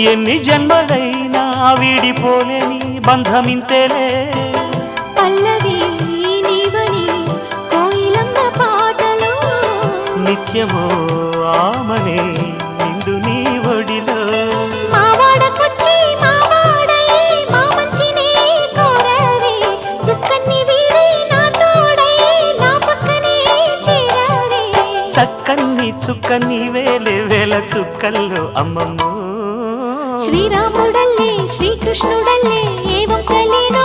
ఎన్ని జన్మలైనా వీడిపోలేని బంధమింతేలే పల్లవి నీవని కోయిలమ్మ పాటలో నిత్యమో ఆమనే నిండు నీ ఒడిలో మావాడకొచ్చి మావాడై మా మంచినే కోరవే చుక్కన్ని వీడి నా తోడై నా పక్కనే చేరవే చక్కన్ని చుక్కన్ని వేలే వేల చుక్కల్లో అమ్మమ్మో శ్రీరాముడల్లే శ్రీకృష్ణుడల్లే ఏ ఒక్కలేనో